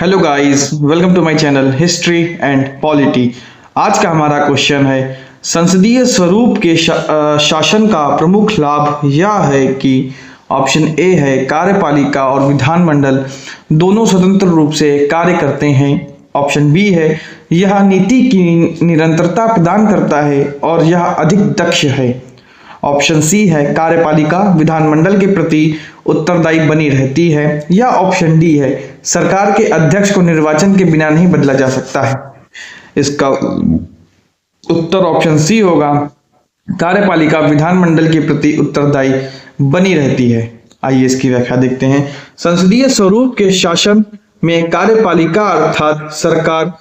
Hello guys, welcome to my channel history and polity. आज का हमारा क्वेश्चन है संसदीय स्वरूप के शासन का प्रमुख लाभ यह है कि ऑप्शन ए है कार्यपालिका और विधानमंडल दोनों स्वतंत्र रूप से कार्य करते हैं। ऑप्शन बी है यह नीति की निरंतरता प्रदान करता है और यह अधिक दक्ष है। ऑप्शन सी है कार्यपालिका विधानमंडल के प्रति उत्तरदायी बनी रहती है, या ऑप्शन डी है सरकार के अध्यक्ष को निर्वाचन के बिना नहीं बदला जा सकता है। इसका उत्तर ऑप्शन सी होगा, कार्यपालिका विधानमंडल के प्रति उत्तरदायी बनी रहती है। आइए इसकी व्याख्या देखते हैं। संसदीय स्वरूप के शासन में कार्यपालिका अर्थात सरकार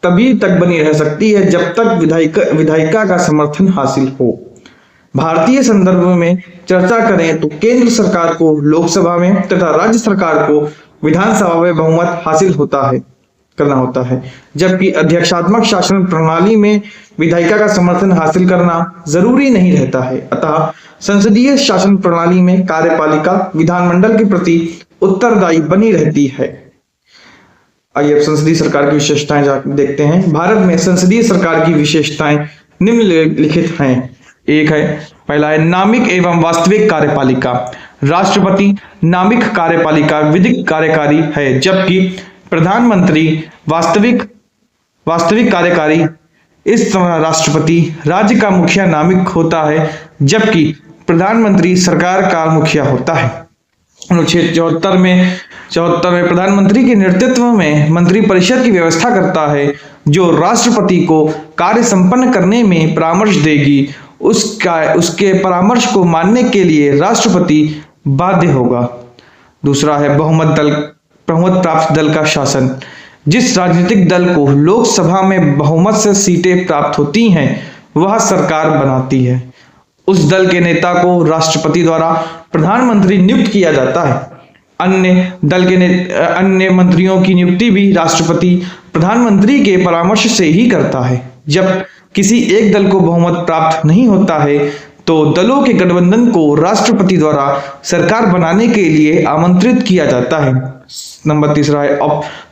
तभी तक बनी रह सकती है जब तक विधायिका का समर्थन हासिल हो। भारतीय संदर्भ में चर्चा करें तो केंद्र सरकार को लोकसभा में तथा राज्य सरकार को विधानसभा में बहुमत हासिल करना होता है, जबकि अध्यक्षात्मक शासन प्रणाली में विधायिका का समर्थन हासिल करना जरूरी नहीं रहता है। अतः संसदीय शासन प्रणाली में कार्यपालिका विधानमंडल के प्रति उत्तरदायी बनी रहती है। आइए अब संसदीय सरकार की विशेषताएं देखते हैं। भारत में संसदीय सरकार की विशेषताएं निम्नलिखित हैं। एक है, पहला है नामिक एवं वास्तविक कार्यपालिका। राष्ट्रपति नामिक कार्यपालिका विधिक कार्यकारी है, जबकि प्रधानमंत्री वास्तविक कार्यकारी। इस तरह राष्ट्रपति राज्य का मुखिया नामिक होता है, जबकि प्रधानमंत्री सरकार का मुखिया होता है। अनुच्छेद 74 में प्रधानमंत्री के नेतृत्व में मंत्रिपरिषद की व्यवस्था करता है, जो राष्ट्रपति को कार्य संपन्न करने में परामर्श देगी। उसके परामर्श को मानने के लिए राष्ट्रपति बाध्य होगा। दूसरा है बहुमत प्राप्त दल का शासन। जिस राजनीतिक दल को लोकसभा में बहुमत से सीटें प्राप्त होती हैं, वह सरकार बनाती है। उस दल के नेता को राष्ट्रपति द्वारा प्रधानमंत्री नियुक्त किया जाता है। अन्य मंत्रियों की नियुक्ति भी राष्ट्रपति प्रधानमंत्री के परामर्श से ही करता है। जब किसी एक दल को बहुमत प्राप्त नहीं होता है तो दलों के गठबंधन को राष्ट्रपति द्वारा सरकार बनाने के लिए आमंत्रित किया जाता है। नंबर तीसरा है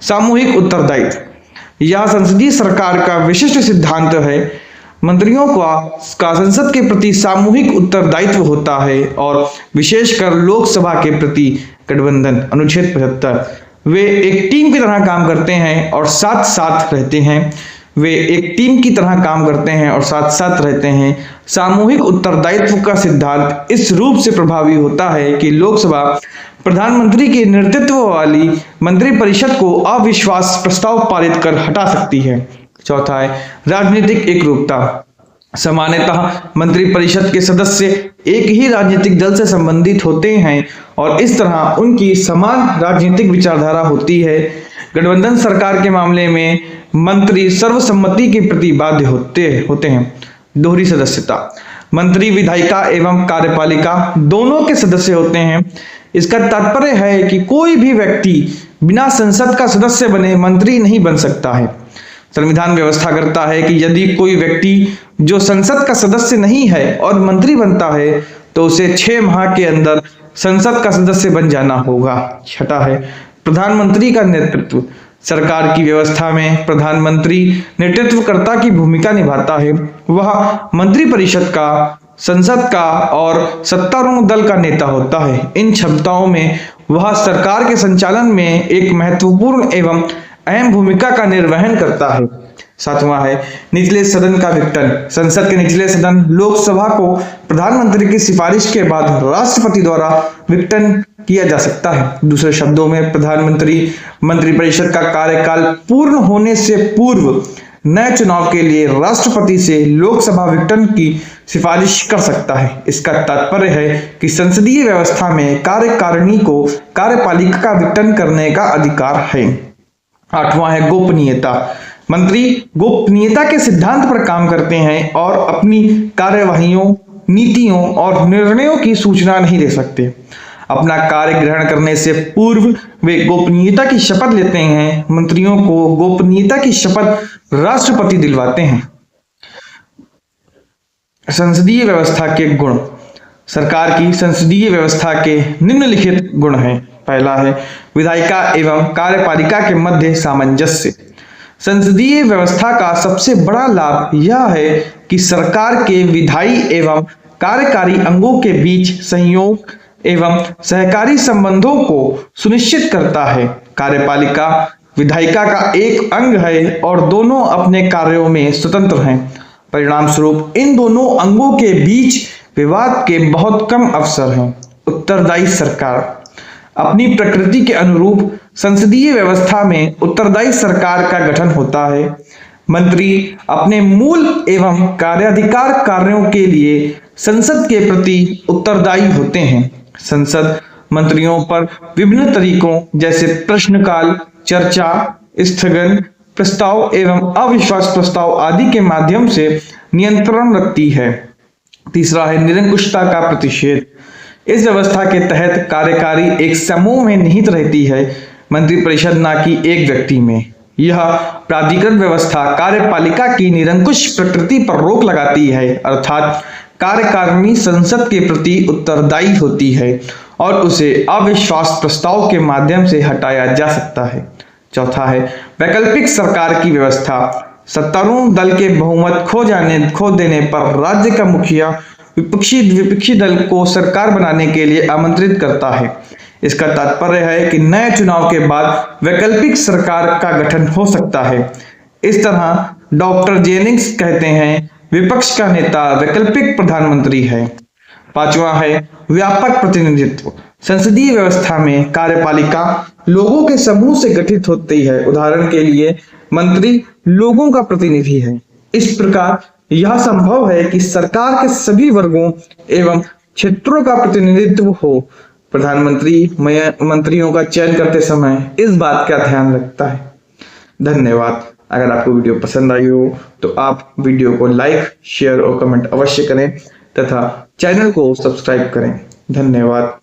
सामूहिक उत्तरदायित्व। यह संसदीय सरकार का विशिष्ट सिद्धांत है। मंत्रियों का संसद के प्रति सामूहिक उत्तरदायित्व होता है और विशेषकर लोकसभा के प्रति गठबंधन। अनुच्छेद 75, वे एक टीम की तरह काम करते हैं और साथ साथ रहते हैं। सामूहिक उत्तरदायित्व का सिद्धांत इस रूप से प्रभावी होता है कि लोकसभा प्रधानमंत्री के नेतृत्व वाली मंत्रिपरिषद को अविश्वास प्रस्ताव पारित कर हटा सकती है। चौथा है राजनीतिक एकरूपता। सामान्यतः मंत्रिपरिषद के सदस्य एक ही राजनीतिक दल से संबंधित होते हैं और इस तरह उनकी समान राजनीतिक विचारधारा होती है। गठबंधन सरकार के मामले में मंत्री सर्वसम्मति के प्रति बाध्य होते हैं। दोहरी सदस्यता। मंत्री विधायिका एवं कार्यपालिका दोनों के सदस्य होते हैं। इसका तात्पर्य है कि कोई भी व्यक्ति बिना संसद का सदस्य बने मंत्री नहीं बन सकता है। संविधान व्यवस्था करता है कि यदि कोई व्यक्ति जो संसद का सदस्य नहीं है और मंत्री बनता है तो उसे 6 माह के अंदर संसद का सदस्य बन जाना होगा। छठा है प्रधानमंत्री का नेतृत्व। सरकार की व्यवस्था में प्रधानमंत्री नेतृत्वकर्ता की भूमिका निभाता है। वह मंत्रिपरिषद का, संसद का और सत्तारूढ़ दल का नेता होता है। इन क्षमताओं में वह सरकार के संचालन में एक महत्वपूर्ण एवं अहम भूमिका का निर्वहन करता है। सातवां है निचले सदन का विघटन। संसद के निचले सदन लोकसभा को प्रधानमंत्री की सिफारिश के बाद राष्ट्रपति द्वारा विघटन किया जा सकता है। दूसरे शब्दों में मंत्रिपरिषद का कार्यकाल पूर्ण होने से पूर्व नए चुनाव के लिए राष्ट्रपति से लोकसभा विघटन की सिफारिश कर सकता है। इसका तात्पर्य है कि संसदीय व्यवस्था में कार्यकारिणी को कार्यपालिका का विघटन करने का अधिकार है। आठवां है गोपनीयता। मंत्री गोपनीयता के सिद्धांत पर काम करते हैं और अपनी कार्यवाहियों, नीतियों और निर्णयों की सूचना नहीं दे सकते। अपना कार्य ग्रहण करने से पूर्व वे गोपनीयता की शपथ लेते हैं। मंत्रियों को गोपनीयता की शपथ राष्ट्रपति दिलवाते हैं। संसदीय व्यवस्था के गुण। सरकार की संसदीय व्यवस्था के निम्नलिखित गुण हैं। पहला है विधायिका एवं कार्यपालिका के मध्य सामंजस्य। संसदीय व्यवस्था का सबसे बड़ा लाभ यह है कि सरकार के विधायी एवं कार्यकारी अंगों के बीच सहयोग एवं सहकारी संबंधों को सुनिश्चित करता है। कार्यपालिका विधायिका का एक अंग है और दोनों अपने कार्यों में स्वतंत्र हैं। परिणाम स्वरूप इन दोनों अंगों के बीच विवाद के बहुत कम अवसर हैं। उत्तरदायी सरकार अपनी प्रकृति के अनुरूप संसदीय व्यवस्था में उत्तरदायी सरकार का गठन होता है। मंत्री अपने मूल एवं कार्याधिकार कार्यों के लिए संसद के प्रति उत्तरदायी होते हैं। संसद मंत्रियों पर विभिन्न तरीकों जैसे प्रश्नकाल, चर्चा, स्थगन प्रस्ताव एवं अविश्वास प्रस्ताव आदि के माध्यम से नियंत्रण रखती है। तीसरा है निरंकुशता का प्रतिषेध। इस व्यवस्था के तहत कार्यकारी एक समूह में निहित रहती है, मंत्रिपरिषद ना कि एक व्यक्ति में। यह प्राधिकृत व्यवस्था कार्यपालिका की निरंकुश प्रकृति पर रोक लगाती है, अर्थात कार्यकारिणी संसद के प्रति उत्तरदायी होती है और उसे अविश्वास प्रस्ताव के माध्यम से हटाया जा सकता है। चौथा है वैकल्पिक सरकार की व्यवस्था। सत्तारूढ़ दल के बहुमत खो देने पर राज्य का मुखिया विपक्षी दल को सरकार बनाने के लिए आमंत्रित करता है। इसका तात्पर्य है कि नए चुनाव के बाद वैकल्पिक सरकार का गठन हो सकता है। इस तरह डॉक्टर जेनिंग्स कहते हैं, विपक्ष का नेता वैकल्पिक प्रधानमंत्री है। पांचवा है व्यापक प्रतिनिधित्व। संसदीय व्यवस्था में कार्यपालिका लोगों के समूह से गठित होती है। उदाहरण के लिए मंत्री लोगों का प्रतिनिधि है। इस प्रकार यह संभव है कि सरकार के सभी वर्गों एवं क्षेत्रों का प्रतिनिधित्व हो। प्रधानमंत्री मंत्रियों का चयन करते समय इस बात का ध्यान रखता है। धन्यवाद। अगर आपको वीडियो पसंद आई हो तो आप वीडियो को लाइक, शेयर और कमेंट अवश्य करें तथा चैनल को सब्सक्राइब करें। धन्यवाद।